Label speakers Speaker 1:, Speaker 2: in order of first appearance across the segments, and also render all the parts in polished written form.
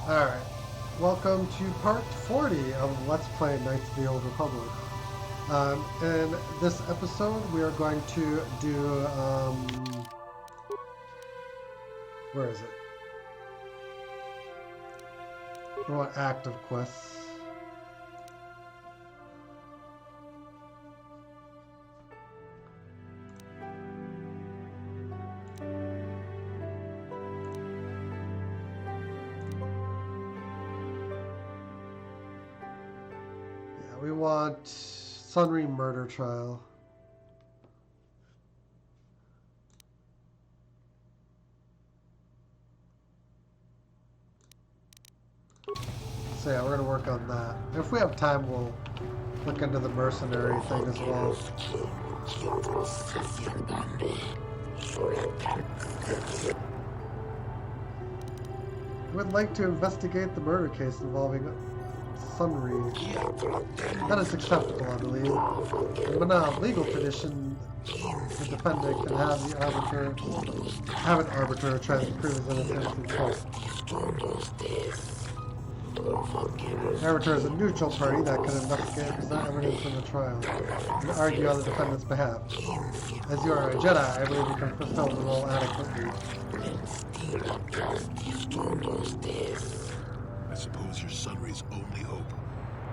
Speaker 1: Alright, welcome to part 40 of Let's Play Knights of the Old Republic. In this episode, we are going to do, where is it? We want active quests. We want Sunry murder trial. So yeah, we're gonna work on that. If we have time, we'll look into the mercenary thing as well. We'd like to investigate the murder case involving Sunry. That is acceptable, I believe. But now, legal tradition, the defendant can have an arbiter try to prove his innocence in court. The arbiter is a neutral party that can investigate and present evidence in the trial and argue on the defendant's behalf. As you are a Jedi, I believe you can fulfill the role adequately.
Speaker 2: I suppose you're Sunry's only hope.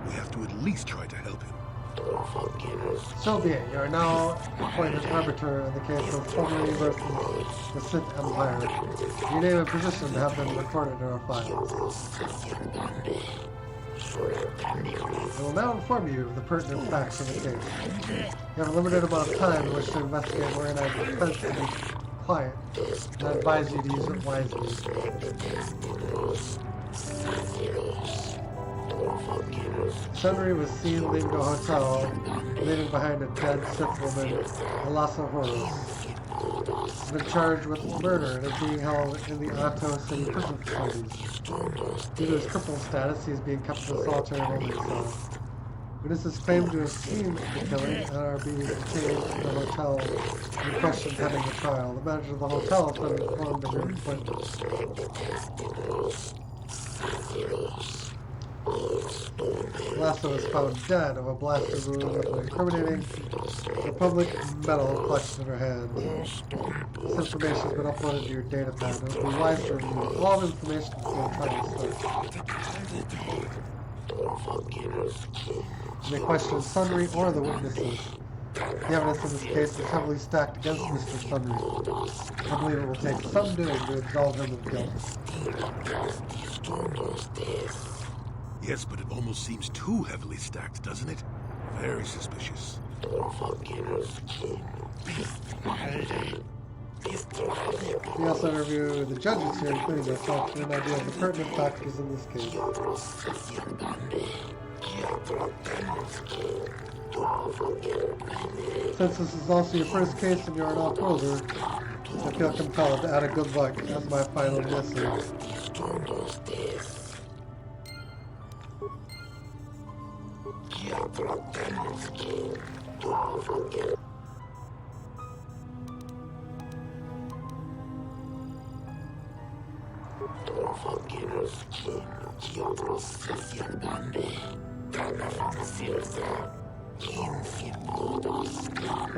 Speaker 2: We have to at least try to help him.
Speaker 1: So be it. You are now appointed arbiter in the case of Sunry versus the Sith Empire. Your name and position have been recorded in our files. I will now inform you of the pertinent facts of the case. You have a limited amount of time in which to investigate and organize the defense of your client, and I advise you to use it wisely. Sunry was seen leaving a hotel, leaving behind a dead Sith woman, Alassa Horus. He's been charged with murder and is being held in the Ahto City prison facilities. Due to his crippled status, he is being kept in a solitary holding cell. Witnesses claim to have seen the killing and are being detained in the hotel in question pending the trial. The manager of the hotel has been informed of your appointment. Lasso was found dead of a blaster wound with an incriminating Republic medal clutched in her hand. This information has been uploaded to your data pad. It would be wise to review all the information before trying to start. You may question Sunry or the witnesses. The evidence in this case is heavily stacked against Mr. Sunry. I believe it will take some doing to absolve him of guilt.
Speaker 2: Yes, but it almost seems too heavily stacked, doesn't it? Very suspicious.
Speaker 1: We also interview the judges here, including yourself, to get an idea of the pertinent factors in this case. Since this is also your first case and you are an off-roader, I feel compelled to add a good luck as my final message.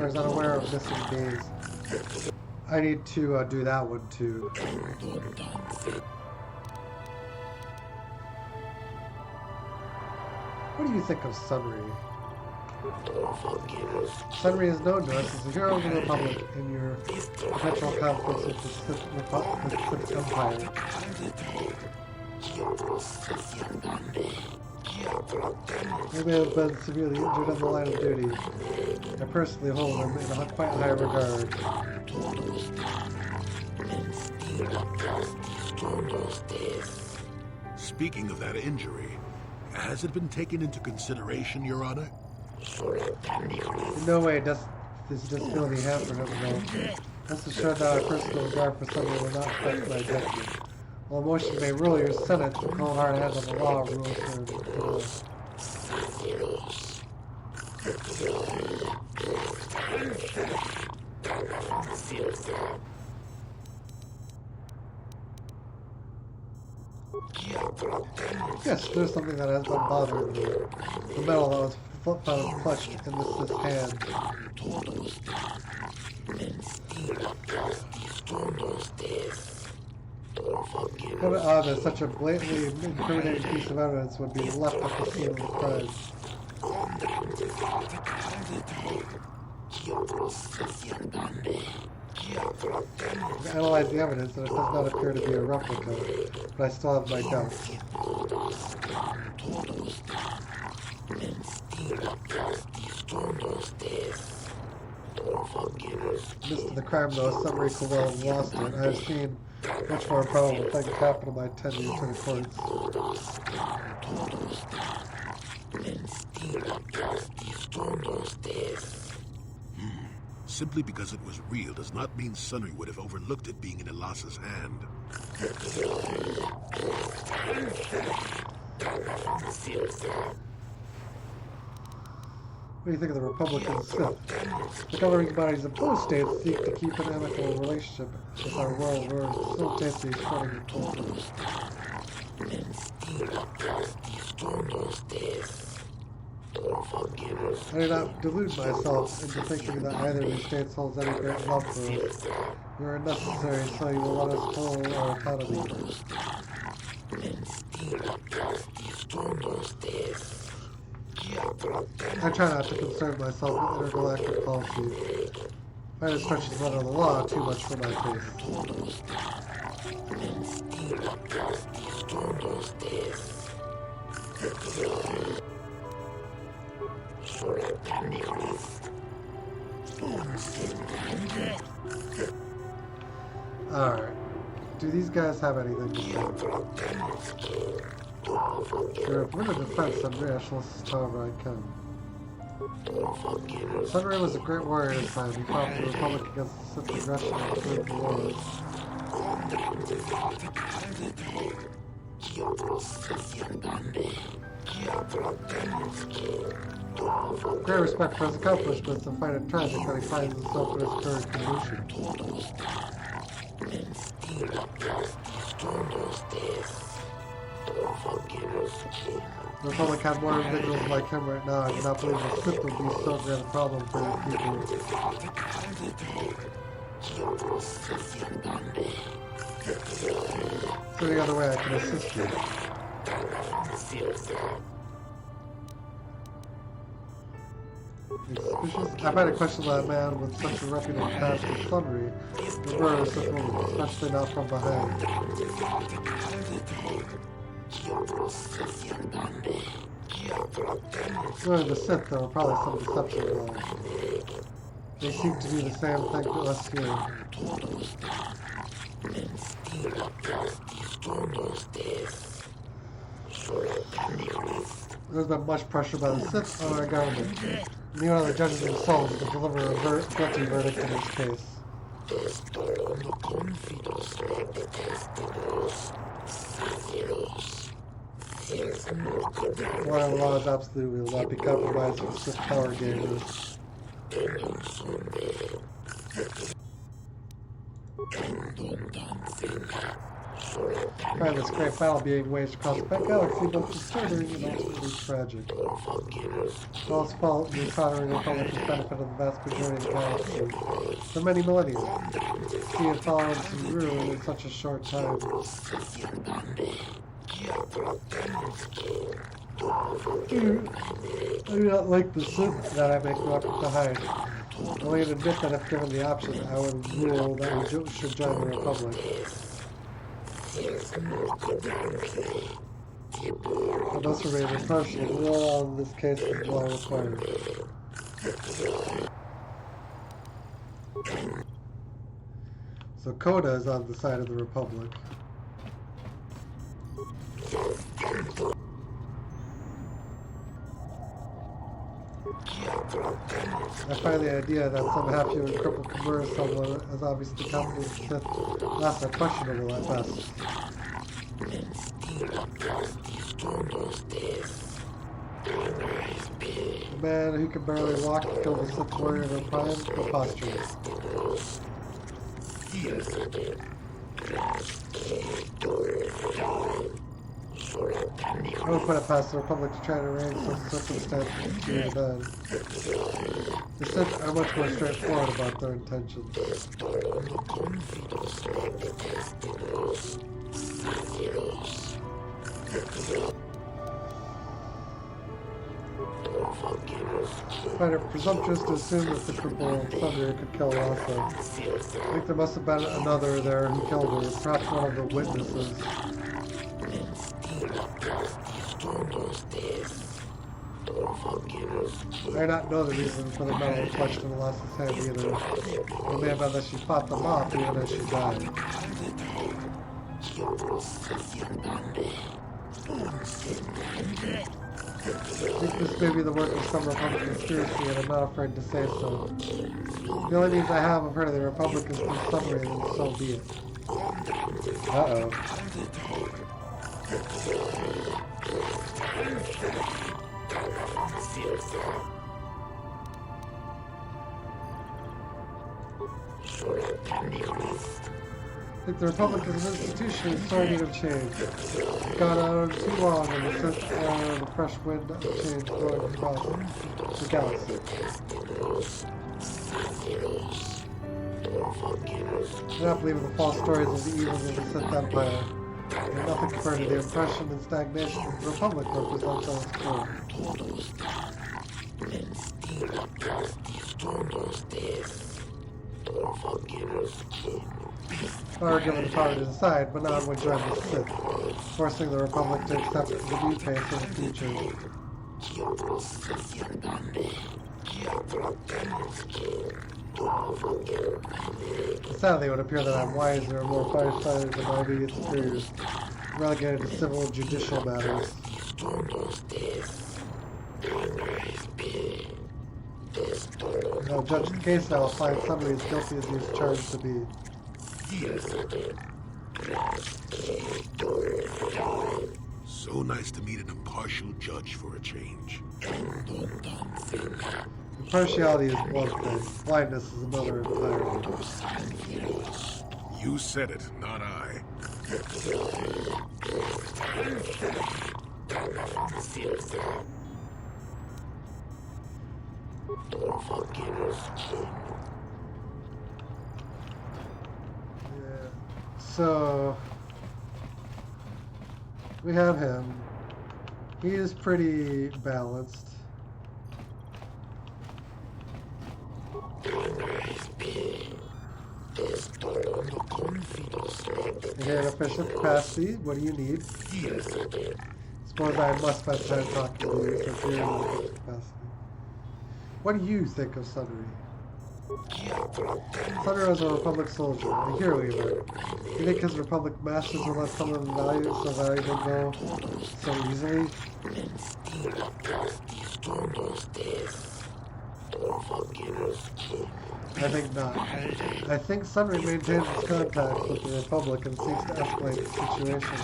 Speaker 1: I was unaware of missing days. I need to do that one too. What do you think of Sunry? Sunry is known to us as the hero of the Republic in your potential conflicts with the Sith Empire. He may have been severely injured on the line of duty. I personally hold him in quite high regard.
Speaker 2: Speaking of that injury, has it been taken into consideration, Your Honor?
Speaker 1: In no way does this disability have for him, though. Rest assured that our personal regard for someone will not affect my judgment. While emotion may rule your sentence, the cold hard hand of the law rules for today. Yes, there's something that has been bothering me. The metal that was found clutched in the Sith's hand. Kind of odd that such a blatantly incriminating piece of evidence would be left at the scene of the crime. I've analyzed the evidence and it does not appear to be a replica, but I still have my doubts. Midst of the crime, though, Sunry could well have lost it. I have seen much more improbable things happen in my 10 years in courts.
Speaker 2: Simply because it was real does not mean Sunry would have overlooked it being in Elas's hand.
Speaker 1: What do you think of the Republican Sith? The governing bodies of both states seek to keep an amicable relationship with our royal lord and facilitate the spreading of culture. I do not delude myself into thinking that either of these states holds any great love for us. You are necessary, so you will let us hold our autonomy. I try not to concern myself with intergalactic policy. Either stretches under the law too much for my taste. Alright. Do these guys have anything to say? Sure, if we're going to defend Sunry, I shall assist however I can. Sunry was a great warrior at his time. He fought for the Republic against the Sith aggression and served the Lord. Great respect for his accomplishments and find it tragic that he finds himself in his current condition. The Republic had more individuals like him right now. I do not believe the Sith would be so great a problem for his people. Is there any other way I can assist you? Suspicious? I find it questionable that a man with such a reputable past as Sunry would murder a Sith woman, especially not from behind. During the Sith, there were probably some deception involved. They seem to do the same thing to us here. There's been much pressure by the Sith on our government, and even on the judges themselves to deliver a guilty verdict in this case. Royal laws absolutely will not be compromised with Sith power gamers. I find this great battle being waged across the galaxy both disturbing and ultimately tragic. All its fault, the encountering Republic has benefited the vast majority of the galaxy for many millennia. See it fallen to ruin in such a short time. I do not like the Sith that I make no effort to hide. I will even admit that if given the option, I would rule that we should join the Republic. I must remain impartial. The law in this case is well required. So Kota is on the side of the Republic. I find the idea that some half-human cripple can murder someone as obviously competent as Sith last are questionable at best. A man who can barely walk killed a Sith warrior in a prime preposterous. I would put it past the Republic to try to arrange some circumstances to the bed. The Sith are much more straightforward about their intentions. I find it presumptuous to assume that the cripple Sunry could kill Rasa. I think there must have been another there who killed her, perhaps one of the witnesses. I do not know the reason for the metal clutched in Lasa's hand either. It may have been that she fought them off even as she died. I think this may be the work of some Republic conspiracy, and I'm not afraid to say so. The only news I have of her, the Republic, is through Sunry, and so be it. Uh-oh. I think the Republic as an institution is so in need of change. It's gone on too long, and the Sith are the fresh wind of change blowing across the galaxy. I do not believe in the false stories of the evils of the Sith Empire. They're nothing compared to the oppression and stagnation that the Republic represents on its core. If I were given the power to decide, but now would join the Sith, forcing the Republic to accept the new pace of the future. Sadly, it would appear that I'm wiser and more far-sighted than my immediate superiors, relegated to civil and judicial matters. If I'll judge the case, I will find somebody as guilty as he is charged to be.
Speaker 2: So nice to meet an impartial judge for a change.
Speaker 1: Impartiality is one thing, blindness is another entirely.
Speaker 2: You said it, not I.
Speaker 1: Yeah. So we have him. He is pretty balanced. You're in official capacity. What do you need? Suppose I must spend time talking to you since you're in official capacity. What do you think of Sunry? Sunry was a Republic soldier, a hero even. You think his Republic masters will let someone value so valuable go so easily? I think not. I think Sunry maintains his contacts with the Republic and seeks to escalate the situation.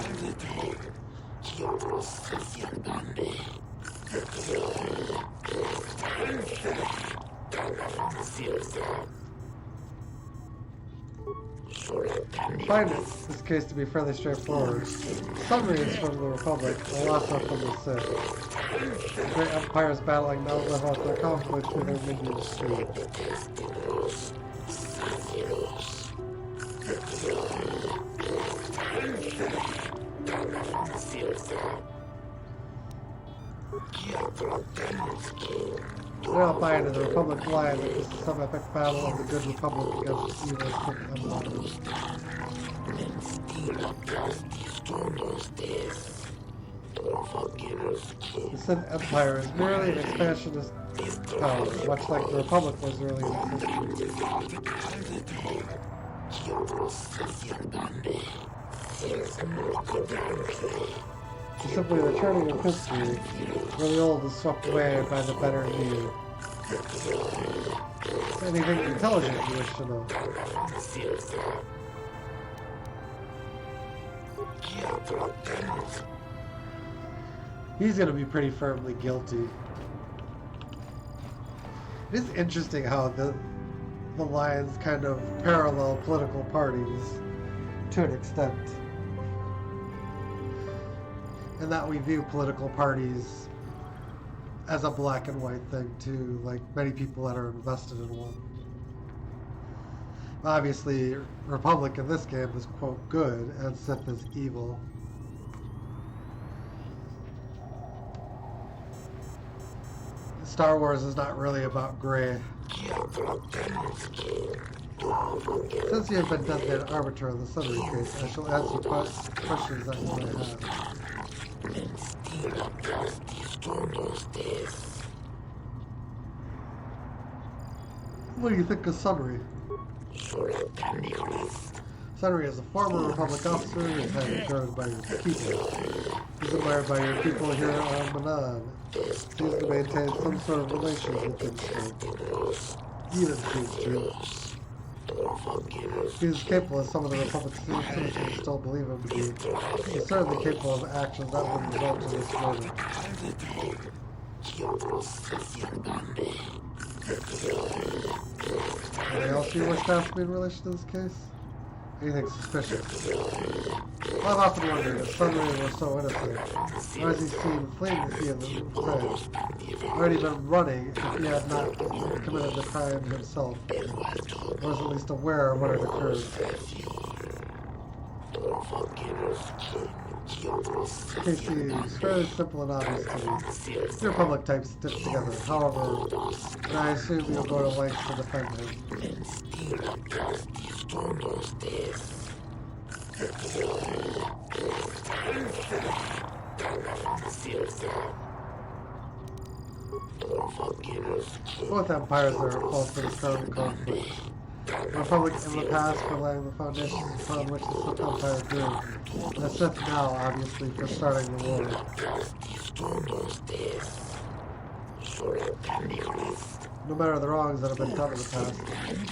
Speaker 1: I find this case to be fairly straightforward. Sunry is from the Republic, Alasa from the Sith. The great empires battling now live out their conflicts with their minions too. I don't buy into the Republic line that this is some epic battle of the good Republic against the evil Sith Empire. The Sith Empire is merely an expansionist power, much like the Republic was early in its history. It's simply the turning of history, where the old is swept away by the better and new. Anything intelligent you wish to know? He's going to be pretty firmly guilty. It is interesting how the lines kind of parallel political parties to an extent. and that we view political parties as a black and white thing too, like many people that are invested in one. Obviously, Republic in this game is, quote, good, and Sith is evil. Star Wars is not really about gray. Since you have been designated arbiter of the Sunry case, I shall answer questions that you may have. What do you think of Sunry? Sunry is a former Republic officer who is highly regarded by your people. He's admired by your people here on Manan. Seems to maintain some sort of relations with them still. Even seems to. He is capable of some of the Republic's citizens still believe him to be. He's certainly capable of actions that would result in this murder. Anything else you wish to ask me in relation to this case? Anything suspicious? Well, I've often wondered if Sunry was so innocent. Why is he seen fleeing the sea of the red? Already been running if he had not committed the crime himself, or was at least aware of what had occurred. Okay, see, it's fairly simple and obvious to me. Your public types stick together. However, I assume you'll go to lengths to defend him. Both empires are close to the current conflict. The Republic in the past for laying the foundations upon which the Sith Empire grew, and the Sith now, obviously, for starting the war. No matter the wrongs that have been done in the past,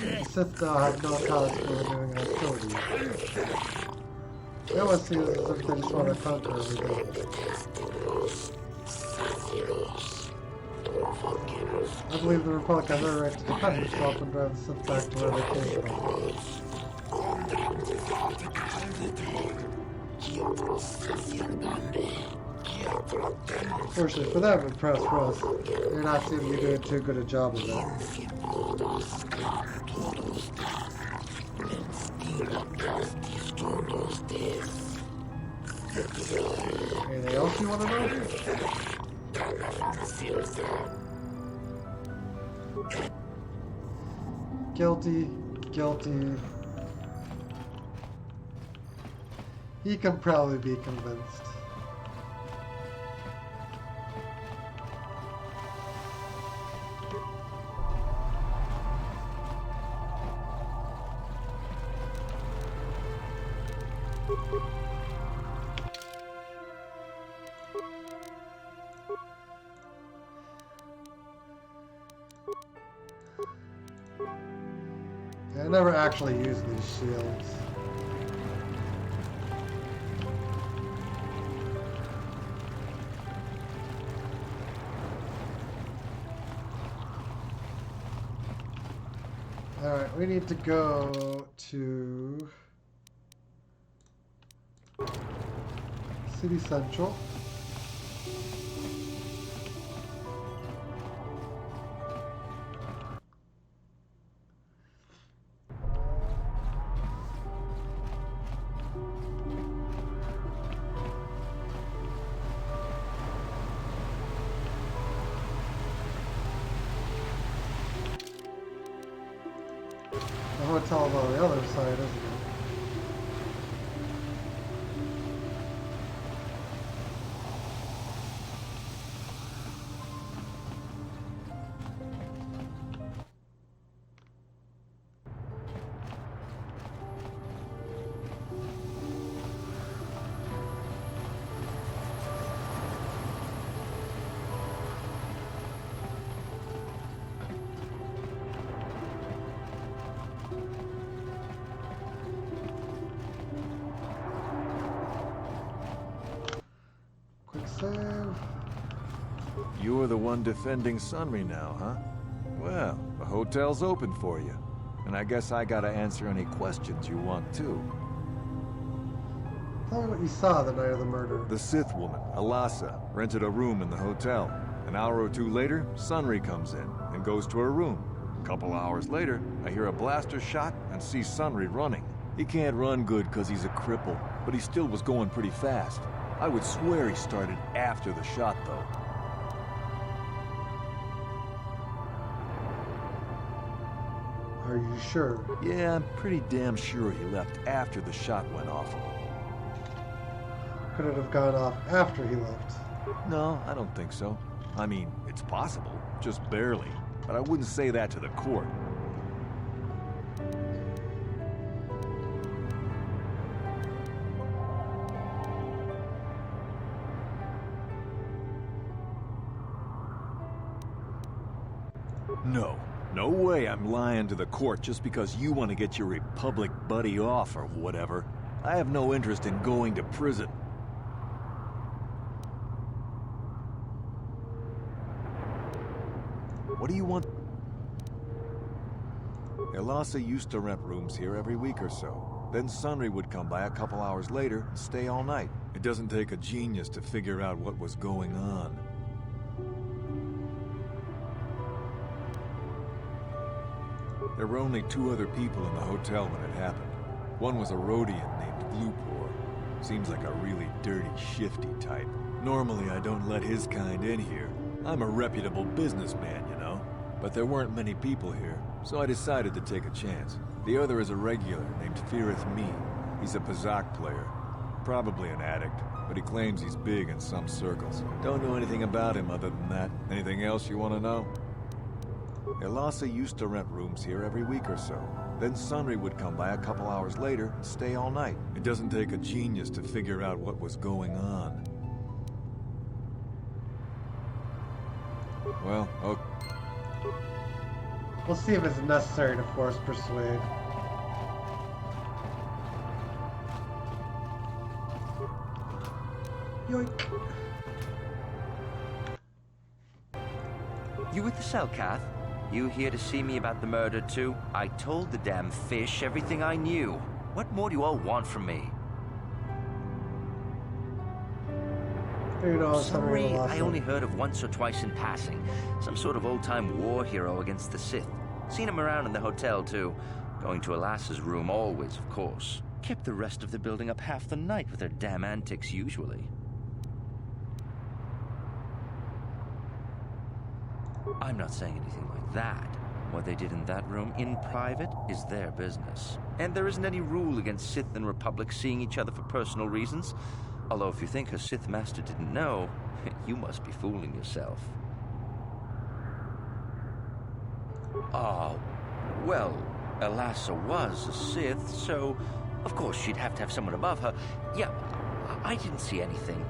Speaker 1: the Sith now have no cause for renewing hostilities. It almost seems as if they just want to conquer everything. I believe the Republic has every right to defend itself and drive the Sith back to where they came from. Fortunately for them, and perhaps for us, they're not seem to be doing too good a job of that. Anything else you want to know? Guilty, guilty. He can probably be convinced. I never actually use these shields. Alright, we need to go to City Central. The hotel's on the other side, isn't it? Save.
Speaker 3: You are the one defending Sunry now, huh? Well, the hotel's open for you. And I guess I gotta answer any questions you want too.
Speaker 1: Tell me what you saw the night of the murder.
Speaker 3: The Sith woman, Alasa, rented a room in the hotel. An hour or two later, Sunry comes in and goes to her room. A couple hours later, I hear a blaster shot and see Sunry running. He can't run good because he's a cripple, but he still was going pretty fast. I would swear he started after the shot, though.
Speaker 1: Are you sure?
Speaker 3: Yeah, I'm pretty damn sure he left after the shot went off.
Speaker 1: Could it have gone off after he left?
Speaker 3: No, I don't think so. I mean, it's possible, just barely. But I wouldn't say that to the court. No way I'm lying to the court just because you want to get your Republic buddy off or whatever. I have no interest in going to prison. What do you want? Elasa used to rent rooms here every week or so. Then Sunry would come by a couple hours later and stay all night. It doesn't take a genius to figure out what was going on. There were only two other people in the hotel when it happened. One was a Rhodian named Glupor. Seems like a really dirty, shifty type. Normally I don't let his kind in here. I'm a reputable businessman, you know. But there weren't many people here, so I decided to take a chance. The other is a regular named Firith Me. He's a Pazak player. Probably an addict, but he claims he's big in some circles. Don't know anything about him other than that. Anything else you want to know? Elasa used to rent rooms here every week or so. Then Sunry would come by a couple hours later and stay all night. It doesn't take a genius to figure out what was going on. Well, okay.
Speaker 1: We'll see if it's necessary to force persuade. Yoink.
Speaker 4: You with the cell, Kath? You here to see me about the murder, too? I told the damn fish everything I knew. What more do you all want from me?
Speaker 1: You know,
Speaker 4: Sunry, I only heard of once or twice in passing. Some sort of old-time war hero against the Sith. Seen him around in the hotel, too. Going to Alasa's room always, of course. Kept the rest of the building up half the night with their damn antics, usually. I'm not saying anything like that. What they did in that room, in private, is their business. And there isn't any rule against Sith and Republic seeing each other for personal reasons. Although if you think her Sith master didn't know, you must be fooling yourself. Well, Alasa was a Sith, so of course she'd have to have someone above her. Yeah, I didn't see anything.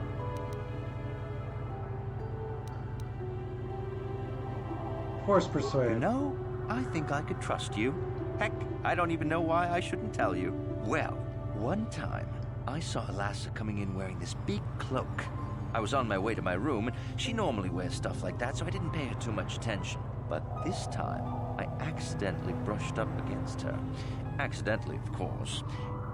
Speaker 1: Force persuade.
Speaker 4: No, I think I could trust you. Heck, I don't even know why I shouldn't tell you. Well, one time, I saw Alasa coming in wearing this big cloak. I was on my way to my room, and she normally wears stuff like that, so I didn't pay her too much attention. But this time, I accidentally brushed up against her. Accidentally, of course.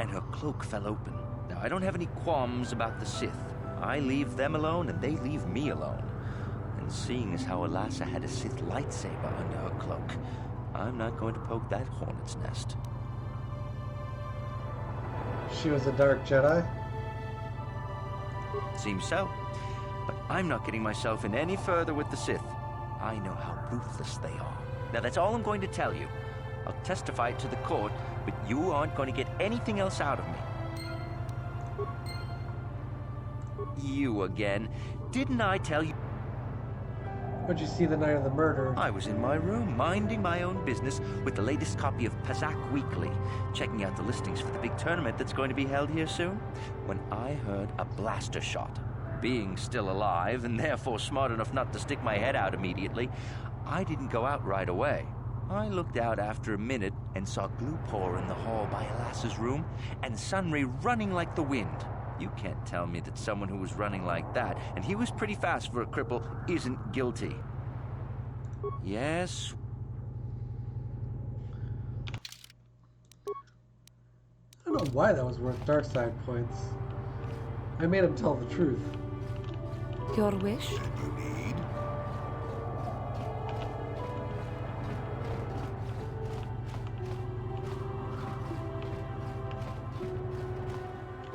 Speaker 4: And her cloak fell open. Now, I don't have any qualms about the Sith. I leave them alone, and they leave me alone. And seeing as how Alasa had a Sith lightsaber under her cloak, I'm not going to poke that hornet's nest.
Speaker 1: She was a dark Jedi?
Speaker 4: Seems so. But I'm not getting myself in any further with the Sith. I know how ruthless they are. Now that's all I'm going to tell you. I'll testify it to the court, but you aren't going to get anything else out of me. You again. Didn't I tell you?
Speaker 1: What'd you see the night of the murder?
Speaker 4: I was in my room, minding my own business with the latest copy of Pazak Weekly, checking out the listings for the big tournament that's going to be held here soon, when I heard a blaster shot. Being still alive, and therefore smart enough not to stick my head out immediately, I didn't go out right away. I looked out after a minute and saw Glupor in the hall by Alasa's room, and Sunry running like the wind. You can't tell me that someone who was running like that, and he was pretty fast for a cripple, isn't guilty. Yes.
Speaker 1: I don't know why that was worth dark side points. I made him tell the truth.
Speaker 5: Your wish?
Speaker 2: You need?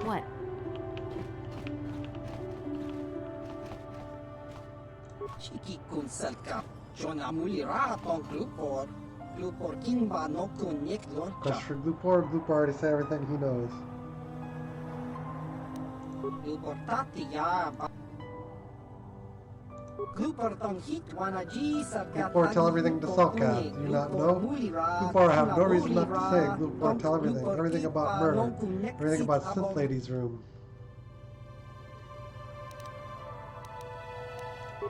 Speaker 5: What?
Speaker 6: Chiki kun salkap. Jona mulira tong glupor. Glupor kinba no kun yek lorcha.
Speaker 1: Quest for Glupor. Glupor already said everything he knows.
Speaker 6: Glupor tati ya. Glupor tong hit wana ji salkat.
Speaker 1: Glupor, tell everything to Selkath. Do you not know? Glupor, I have no reason not to say. Glupor, tell everything. Everything about murder. Everything about Sith Lady's room.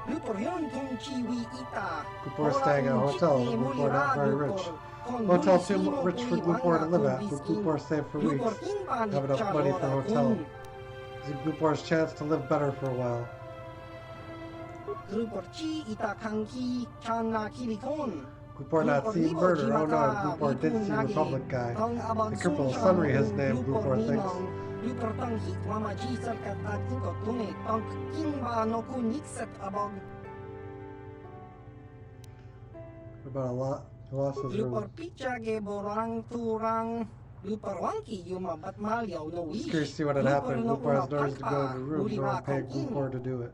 Speaker 6: Glupor yon tong chiwi ita.
Speaker 1: Glupor staying at a hotel. Glupor not very rich. Hotel too rich for Glupor to live at, but Glupor saved for weeks. Have enough money for a hotel. This is Glupor's chance to live better for a while.
Speaker 6: Glupor chi ita kanki chana kilikon.
Speaker 1: Glupor not seen murder. Oh no, Glupor did see Republic guy. The cripple Sunry his name, Glupor thinks.
Speaker 6: Glupor tong hit wama ji salkat atin ko tune tong kinba no kun nikset abog.
Speaker 1: About a lot. He lost his
Speaker 6: Glupor
Speaker 1: room.
Speaker 6: picha ge borang turang. Glupor wangki yuma bat malyaw no wish.
Speaker 1: Just curious to see what had happened. Glupor has noticed to go to the room. No one paid Glupor to do it.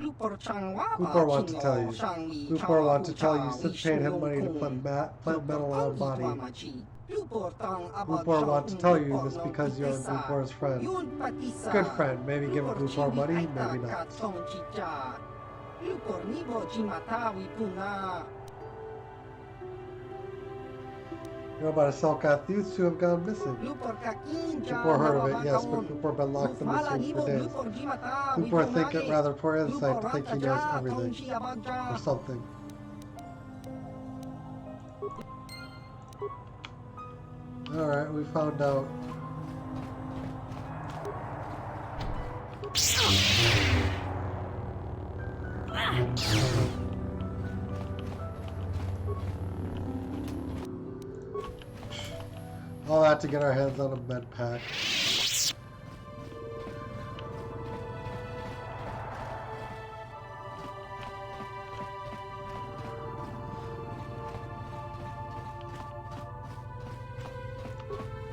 Speaker 1: Glupor wants to tell you. Glupor wants to tell you Sid paid him money to plant metal on body. Glupor wants to tell you this because you're Glupor's friend. Good friend. Maybe give Glupor money, maybe not. You know about a Selkath youths who have gone missing. Glupor heard of it, yes, but Glupor been locked in this room for days. Glupor think it rather poor insight to think he knows everything. Or something. Alright, we found out. All that to get our hands on a med pack.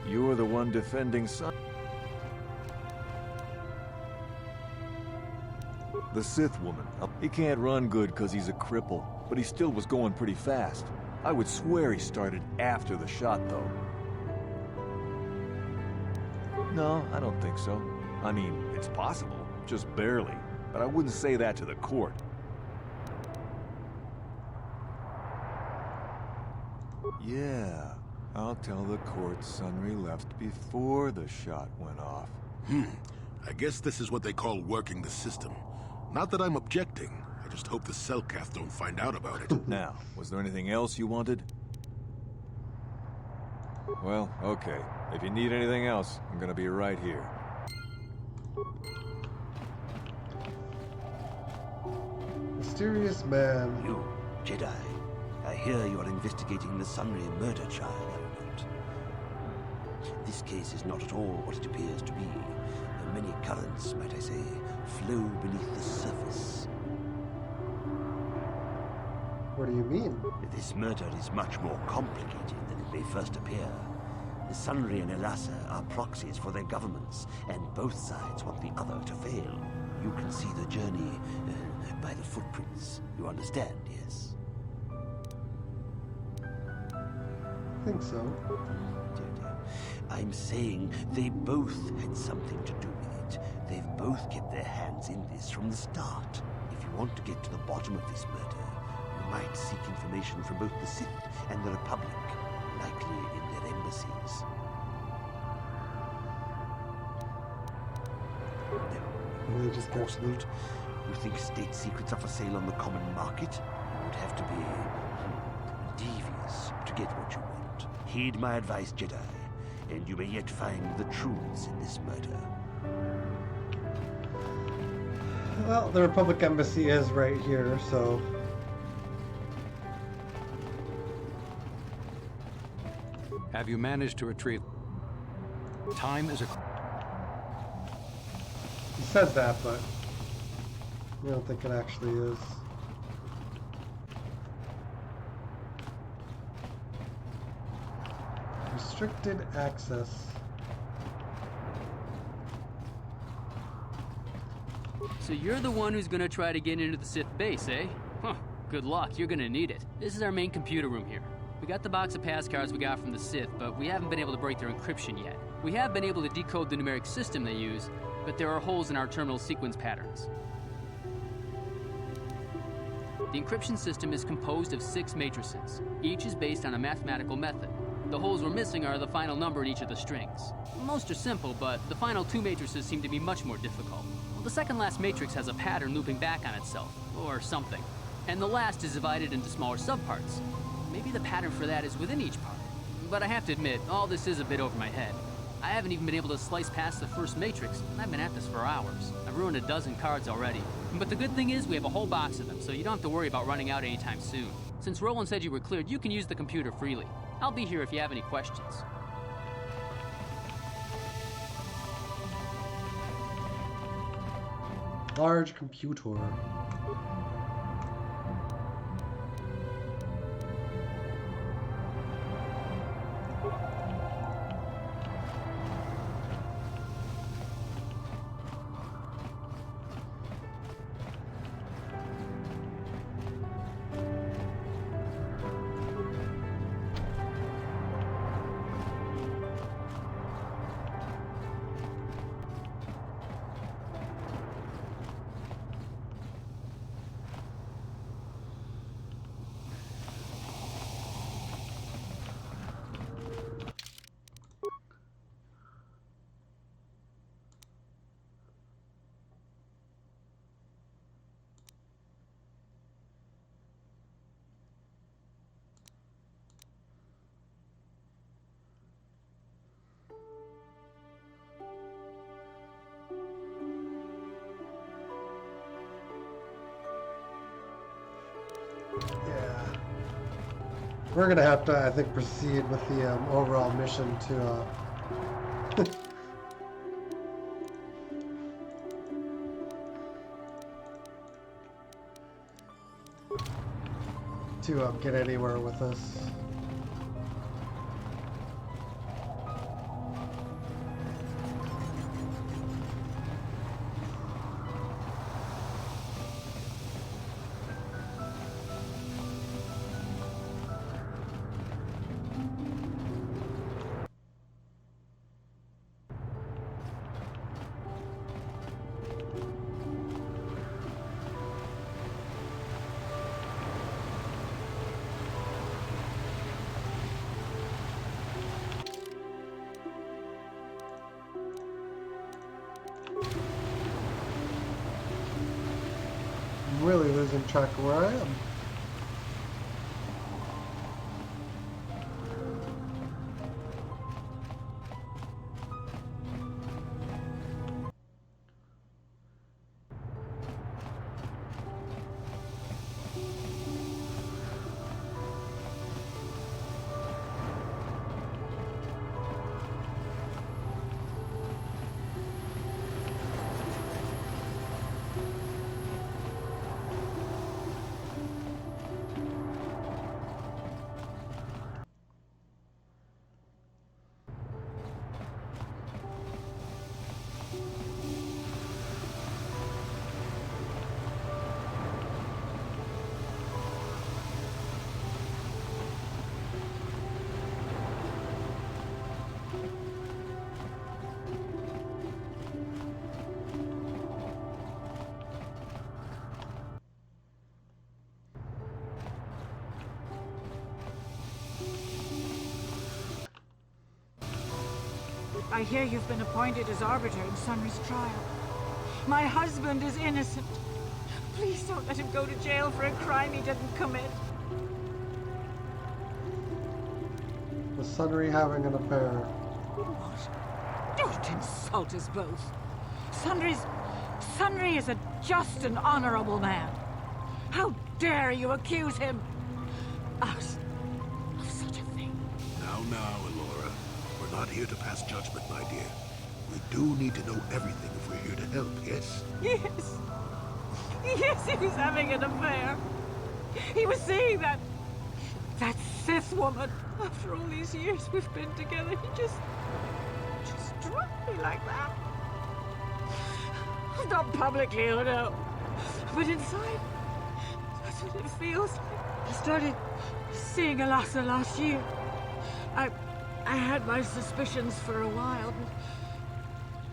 Speaker 3: You're the one defending Sun. The Sith woman. He can't run good because he's a cripple, but he still was going pretty fast. I would swear he started after the shot, though. No, I don't think so. I mean, it's possible, just barely. But I wouldn't say that to the court. Yeah, I'll tell the court Sunry left before the shot went off.
Speaker 2: I guess this is what they call working the system. Not that I'm objecting. I just hope the Selkath don't find out about it.
Speaker 3: Now, was there anything else you wanted? Well, okay. If you need anything else, I'm gonna be right here.
Speaker 1: Mysterious man.
Speaker 7: You, Jedi. I hear you are investigating the Sunry murder trial, are you not? This case is not at all what it appears to be. Many currents, might I say, flow beneath the surface.
Speaker 1: What do you mean?
Speaker 7: This murder is much more complicated than it may first appear. The Sunry and Elassa are proxies for their governments, and both sides want the other to fail. You can see the journey by the footprints. You understand, yes?
Speaker 1: I think so.
Speaker 7: Dear. I'm saying they both had something to do with it. They've both kept their hands in this from the start. If you want to get to the bottom of this murder, you might seek information from both the Sith and the Republic, likely in their embassies. No,
Speaker 1: Really just
Speaker 7: of course not. You think state secrets are for sale on the common market? You would have to be devious to get what you want. Heed my advice, Jedi, and you may yet find the truths in this murder.
Speaker 1: Well, the Republic Embassy is right here, so...
Speaker 8: Have you managed to retrieve... Time is a...
Speaker 1: He says that, but I don't think it actually is. Restricted access.
Speaker 9: So you're the one who's gonna try to get into the Sith base, eh? Huh, good luck, you're gonna need it. This is our main computer room here. We got the box of pass cards we got from the Sith, but we haven't been able to break their encryption yet. We have been able to decode the numeric system they use, but there are holes in our terminal sequence patterns. The encryption system is composed of 6 matrices. Each is based on a mathematical method. The holes we're missing are the final number in each of the strings. Most are simple, but the final 2 matrices seem to be much more difficult. Well, the second last matrix has a pattern looping back on itself, or something. And the last is divided into smaller subparts. Maybe the pattern for that is within each part. But I have to admit, all this is a bit over my head. I haven't even been able to slice past the first matrix, and I've been at this for hours. I've ruined a dozen cards already. But the good thing is we have a whole box of them, so you don't have to worry about running out anytime soon. Since Roland said you were cleared, you can use the computer freely. I'll be here if you have any questions.
Speaker 1: Large computer. Yeah. We're gonna have to, I think, proceed with the overall mission to get anywhere with this. I'm really losing track of where I am.
Speaker 10: I hear you've been appointed as arbiter in Sunry's trial. My husband is innocent. Please don't let him go to jail for a crime he didn't commit.
Speaker 1: Was Sunry having an affair?
Speaker 10: What? Don't insult us both. Sunry is a just and honorable man. How dare you accuse him? Us of such a thing?
Speaker 2: Now, We're not here to pass judgment, my dear. We do need to know everything if we're here to help, yes?
Speaker 10: Yes. Yes, he was having an affair. He was seeing that Sith woman. After all these years we've been together, he just struck me like that. Not publicly, oh no. But inside, that's what it feels like. I started seeing Alasa last year. I had my suspicions for a while, but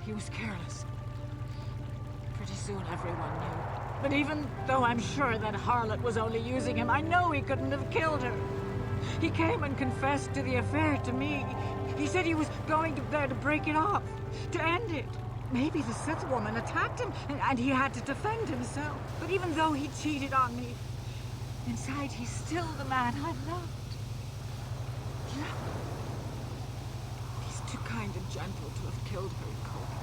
Speaker 10: he was careless. Pretty soon everyone knew. But even though I'm sure that harlot was only using him, I know he couldn't have killed her. He came and confessed to the affair to me. He said he was going there to break it off, to end it. Maybe the Sith woman attacked him, and he had to defend himself. But even though he cheated on me, inside he's still the man I loved. Yeah. He's too kind and gentle to have killed her in cold blood.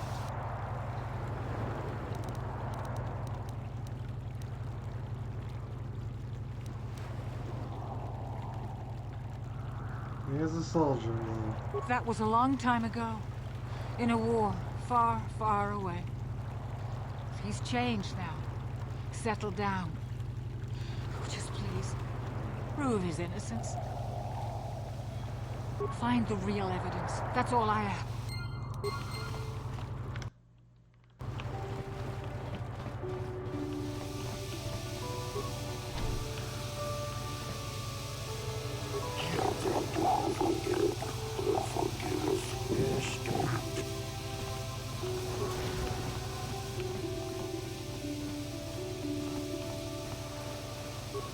Speaker 1: He is a soldier now.
Speaker 10: That was a long time ago, in a war far, far away. He's changed now, settled down. Oh, just please, prove his innocence. Find the real evidence. That's all I ask.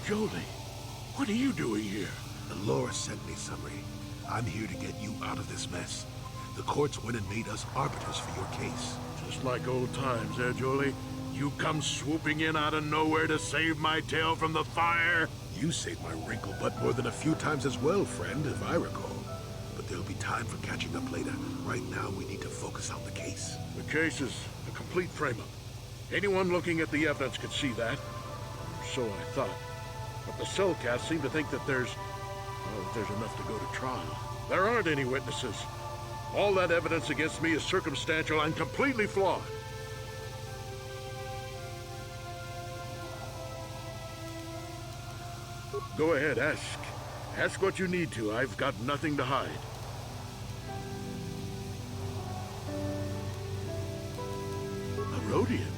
Speaker 2: Jolee, what are you doing here? Alora sent me, Sunry. I'm here to get you out of this mess. The courts went and made us arbiters for your case.
Speaker 11: Just like old times, eh, Jolee? You come swooping in out of nowhere to save my tail from the fire?
Speaker 2: You saved my wrinkled butt more than a few times as well, friend, if I recall. But there'll be time for catching up later. Right now, we need to focus on the case.
Speaker 11: The case is a complete frame-up. Anyone looking at the evidence could see that. So I thought. But the cellcasts seem to think that there's enough to go to trial. There aren't any witnesses. All that evidence against me is circumstantial and completely flawed. Go ahead, ask. Ask what you need to. I've got nothing to hide. A Rodian?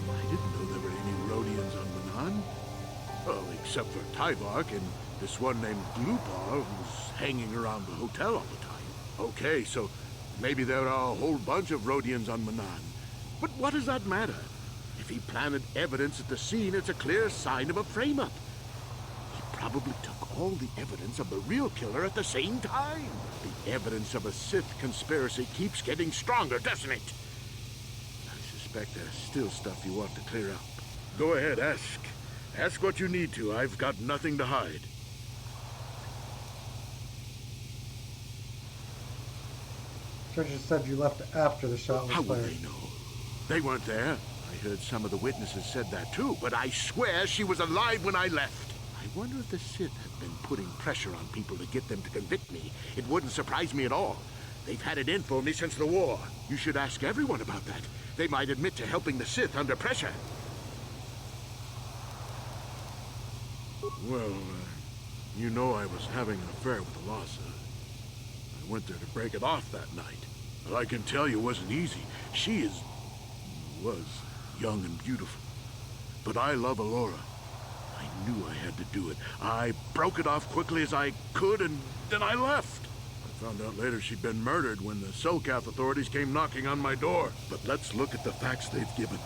Speaker 11: I didn't know there were any Rodians on Manan. Well, except for Tyvark and this one named Glupar who's hanging around the hotel all the time. Okay, so maybe there are a whole bunch of Rodians on Manan. But what does that matter? If he planted evidence at the scene, it's a clear sign of a frame-up. He probably took all the evidence of the real killer at the same time. The evidence of a Sith conspiracy keeps getting stronger, doesn't it? I suspect there's still stuff you want to clear up. Go ahead, ask. Ask what you need to. I've got nothing to hide.
Speaker 1: Treasure said you left after the shot was
Speaker 11: How
Speaker 1: fired.
Speaker 11: would they know? They weren't there. I heard some of the witnesses said that too, but I swear she was alive when I left. I wonder if the Sith have been putting pressure on people to get them to convict me. It wouldn't surprise me at all. They've had it in for me since the war. You should ask everyone about that. They might admit to helping the Sith under pressure. Well, you know I was having an affair with Alasa. I went there to break it off that night. But I can tell you it wasn't easy. She was young and beautiful. But I love Alora. I knew I had to do it. I broke it off quickly as I could, and then I left. I found out later she'd been murdered when the Selkath authorities came knocking on my door. But let's look at the facts they've given.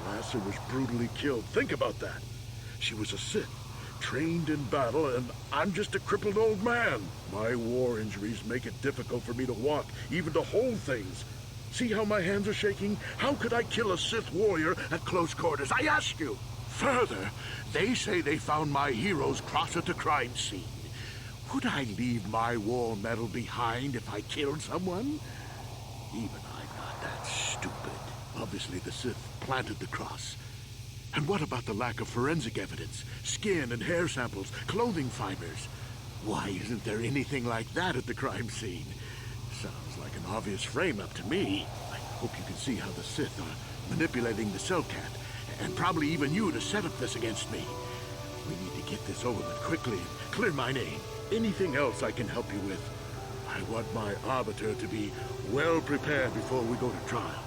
Speaker 11: Alasa was brutally killed. Think about that. She was a Sith, trained in battle, and I'm just a crippled old man. My war injuries make it difficult for me to walk, even to hold things. See how my hands are shaking? How could I kill a Sith warrior at close quarters? I ask you. Further, they say they found my hero's cross at the crime scene. Would I leave my war medal behind if I killed someone? Even I'm not that stupid. Obviously, the Sith planted the cross. And what about the lack of forensic evidence? Skin and hair samples, clothing fibers. Why isn't there anything like that at the crime scene? Sounds like an obvious frame-up to me. I hope you can see how the Sith are manipulating the Cellcat, and probably even you to set up this against me. We need to get this over with quickly and clear my name. Anything else I can help you with? I want my arbiter to be well prepared before we go to trial.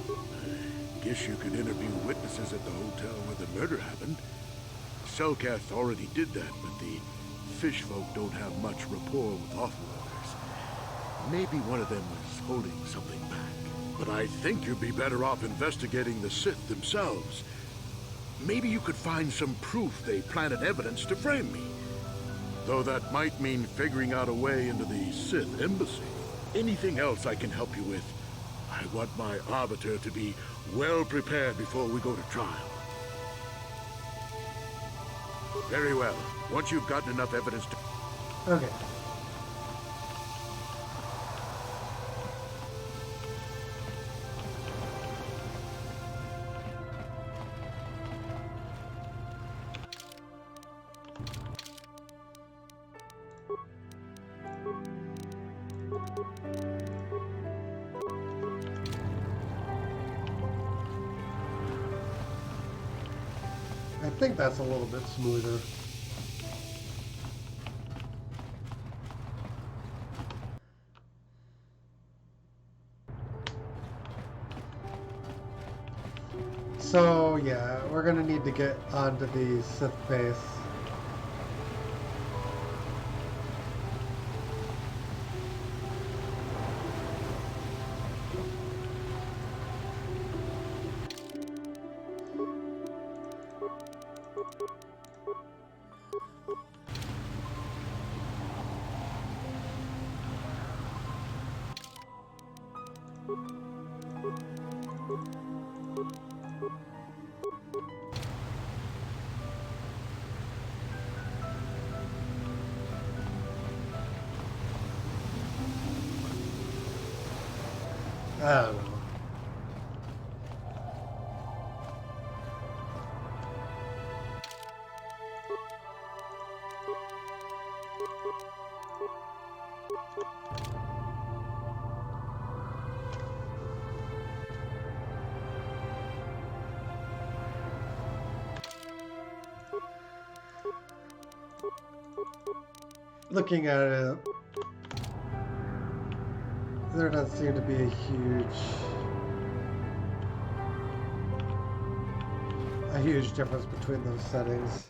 Speaker 11: I guess you could interview witnesses at the hotel where the murder happened. Cellcath already did that, but the fish folk don't have much rapport with offworlders. Maybe one of them was holding something back. But I think you'd be better off investigating the Sith themselves. Maybe you could find some proof they planted evidence to frame me. Though that might mean figuring out a way into the Sith embassy. Anything else I can help you with? I want my arbiter to be well prepared before we go to trial. Very well. Once you've gotten enough evidence to...
Speaker 1: Okay. I think that's a little bit smoother. So yeah, we're gonna need to get onto the Sith base. I don't know. Looking at it, there doesn't seem to be a huge difference between those settings.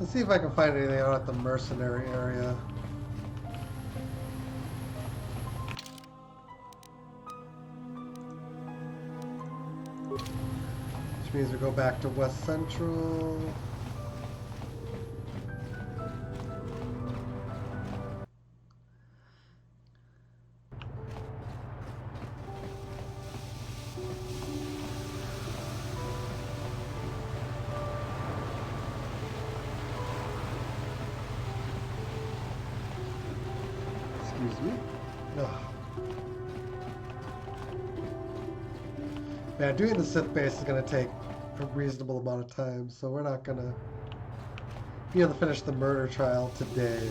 Speaker 1: Let's see if I can find anything out at the mercenary area. Which means we go back to West Central. Excuse me. Ugh. Yeah, doing the Sith base is going to take a reasonable amount of time, so we're not going to be able to finish the murder trial today.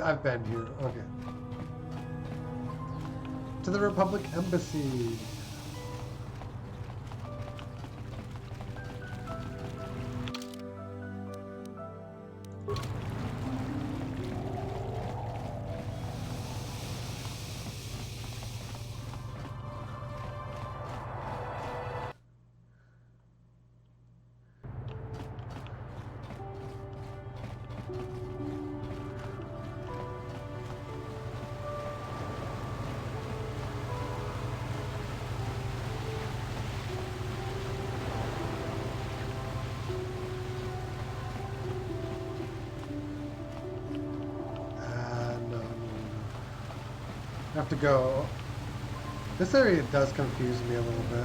Speaker 1: I've been here. Okay. To the Republic Embassy. I have to go. This area does confuse me a little bit.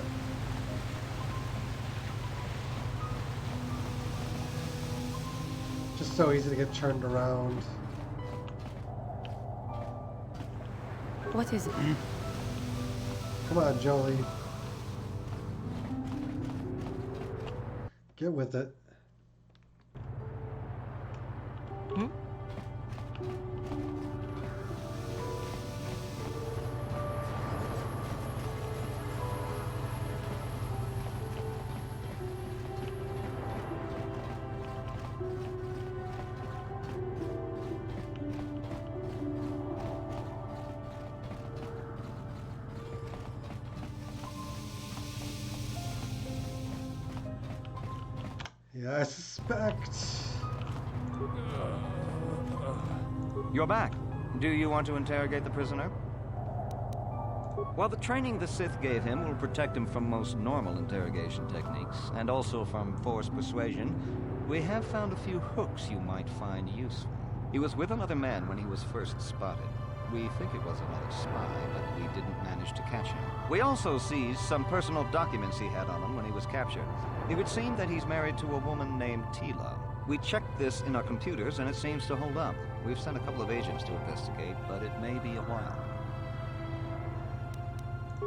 Speaker 1: Just so easy to get turned around.
Speaker 5: What is it?
Speaker 1: Come on, Jolee. Get with it. Yeah, I suspect.
Speaker 12: You're back. Do you want to interrogate the prisoner? While the training the Sith gave him will protect him from most normal interrogation techniques, and also from forced persuasion, we have found a few hooks you might find useful. He was with another man when he was first spotted. We think it was another spy, but we didn't manage to catch him. We also seized some personal documents he had on him when he was captured. It would seem that he's married to a woman named Tila. We checked this in our computers, and it seems to hold up. We've sent a couple of agents to investigate, but it may be a while.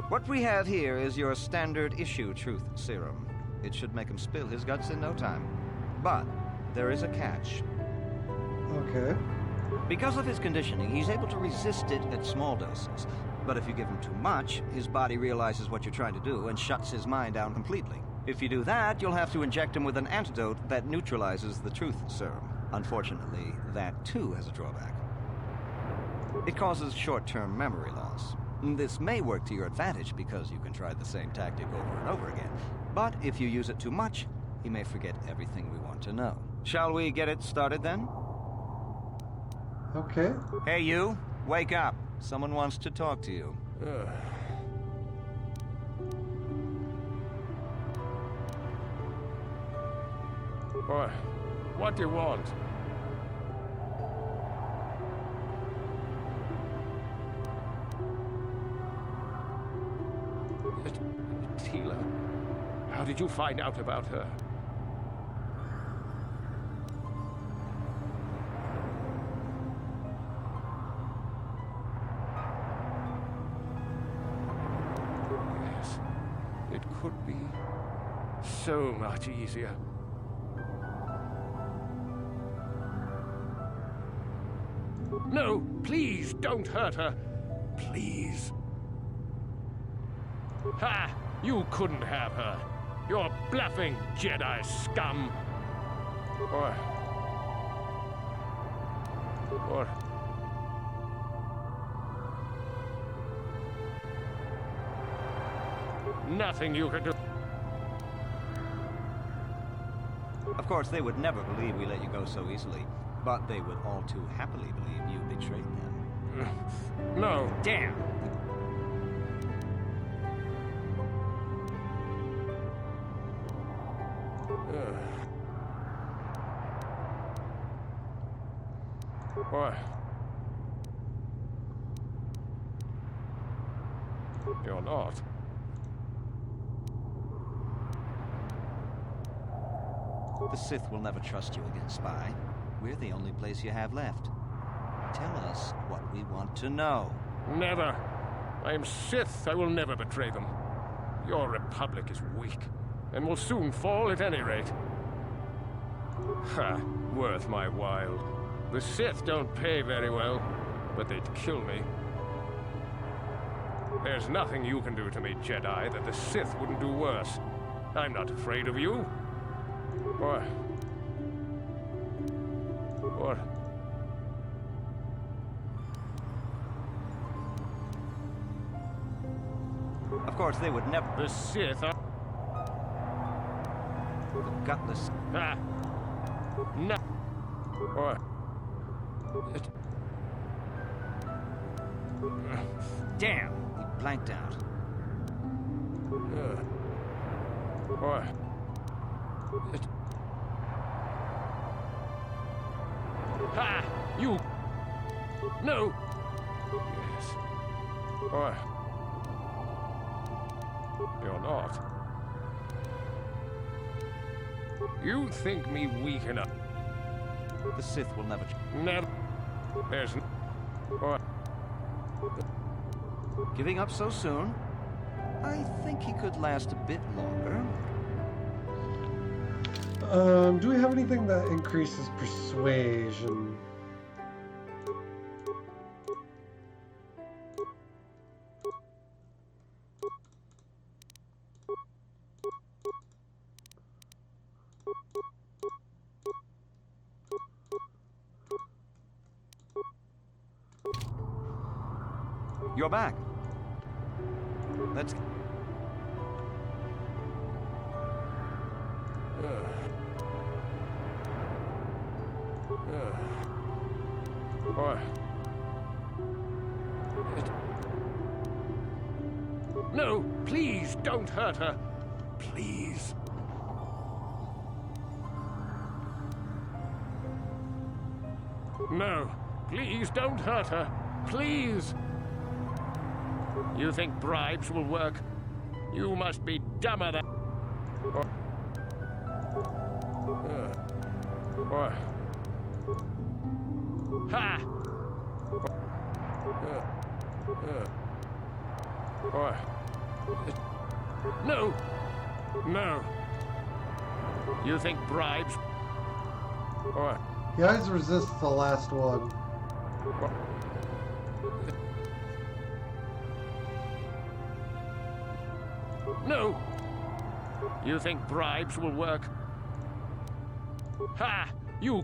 Speaker 12: What we have here is your standard issue truth serum. It should make him spill his guts in no time. But there is a catch.
Speaker 1: Okay.
Speaker 12: Because of his conditioning, he's able to resist it at small doses. But if you give him too much, his body realizes what you're trying to do and shuts his mind down completely. If you do that, you'll have to inject him with an antidote that neutralizes the truth serum. Unfortunately, that too has a drawback. It causes short-term memory loss. This may work to your advantage because you can try the same tactic over and over again. But if you use it too much, he may forget everything we want to know. Shall we get it started then?
Speaker 1: Okay.
Speaker 12: Hey you, wake up. Someone wants to talk to you.
Speaker 11: Boy, what do you want? Tila, how did you find out about her? Yes, it could be so much easier. No, please don't hurt her. Please. Ha! You couldn't have her. You're bluffing, Jedi scum. Or... Nothing you can do.
Speaker 12: Of course, they would never believe we let you go so easily. But they would all too happily believe you betrayed them.
Speaker 11: No.
Speaker 12: Damn!
Speaker 11: Why? You're not.
Speaker 12: The Sith will never trust you again, spy. We're the only place you have left. Tell us what we want to know.
Speaker 11: Never. I'm Sith. I will never betray them. Your republic is weak, and will soon fall at any rate. Ha! Worth my while. The Sith don't pay very well, but they'd kill me. There's nothing you can do to me, Jedi, that the Sith wouldn't do worse. I'm not afraid of you. What? What?
Speaker 12: Of course, they would never...
Speaker 11: The Sith are...
Speaker 12: The gutless...
Speaker 11: Ah! No! What?
Speaker 12: Damn! He blanked out.
Speaker 11: What? Ha! You... No! Yes.
Speaker 13: Why? You're not. You think me weak enough?
Speaker 12: The Sith will never...
Speaker 13: Never. There's... What?
Speaker 12: Giving up so soon? I think he could last a bit longer.
Speaker 1: Do we have anything that increases persuasion?
Speaker 12: You're back. Let's...
Speaker 13: What? No, please don't hurt her. Please. No, please don't hurt her. Please. You think bribes will work? You must be dumber than... What? Ha! What? No! No! You think bribes... What?
Speaker 1: He always resists the last one.
Speaker 13: No! You think bribes will work? Ha! You...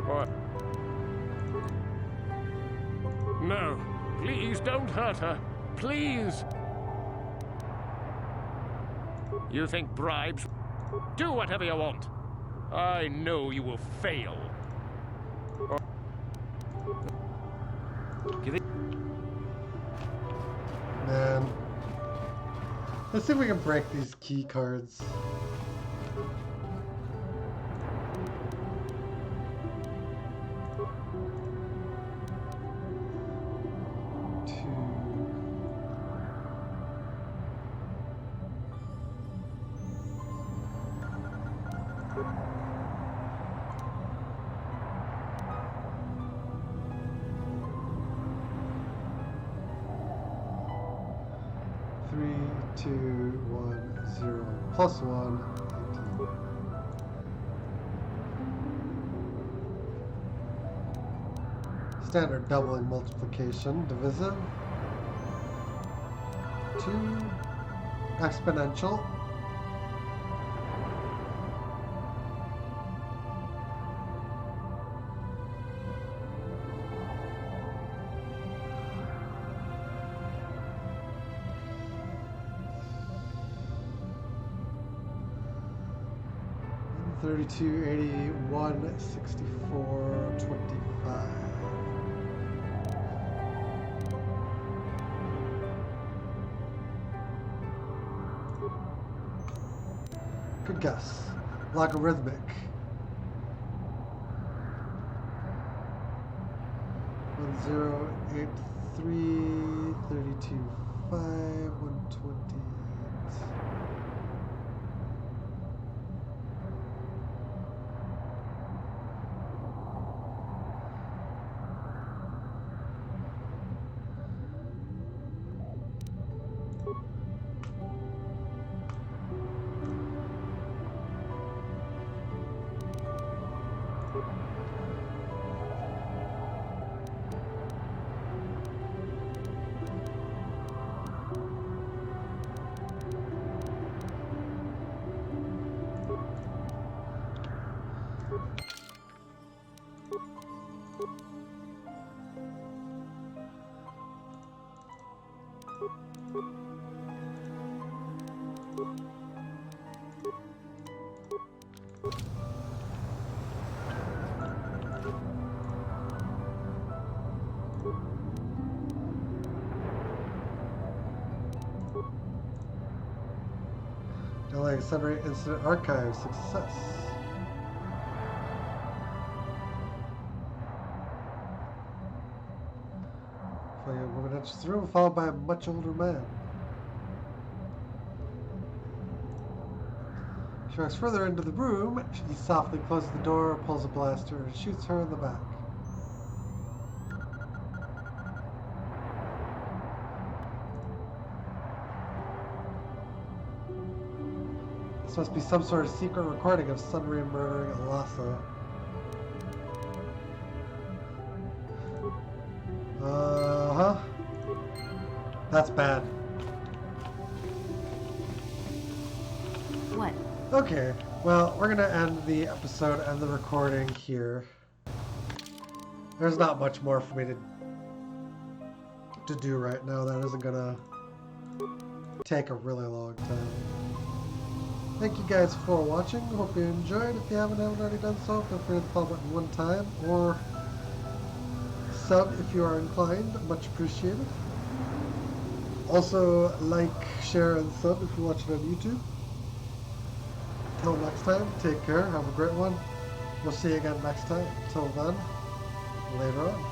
Speaker 13: What? No. Please don't hurt her. Please! You think bribes... Do whatever you want. I know you will fail.
Speaker 12: Give it...
Speaker 1: Man. Let's see if we can break these key cards. Plus 1, 18. Standard doubling multiplication, divisive. 2, exponential. $32, $81, $64, $25. Good guess. Logarithmic. 1083, 32, 5, 128. Jolee, Sunry Incident Archive, success. enters the room, followed by a much older man. She walks further into the room. He softly closes the door, pulls a blaster, and shoots her in the back. This must be some sort of secret recording of Sunry murdering Alasa. Uh-huh. That's bad.
Speaker 5: What?
Speaker 1: Okay, well, we're gonna end the episode and the recording here. There's not much more for me to do right now. That isn't gonna take a really long time. Thank you guys for watching. Hope you enjoyed. If you haven't already done so, feel free to hit the follow button one time, or sub if you are inclined. Much appreciated. Also, like, share, and sub if you're watching on YouTube. Until next time, take care. Have a great one. We'll see you again next time. Until then, later on.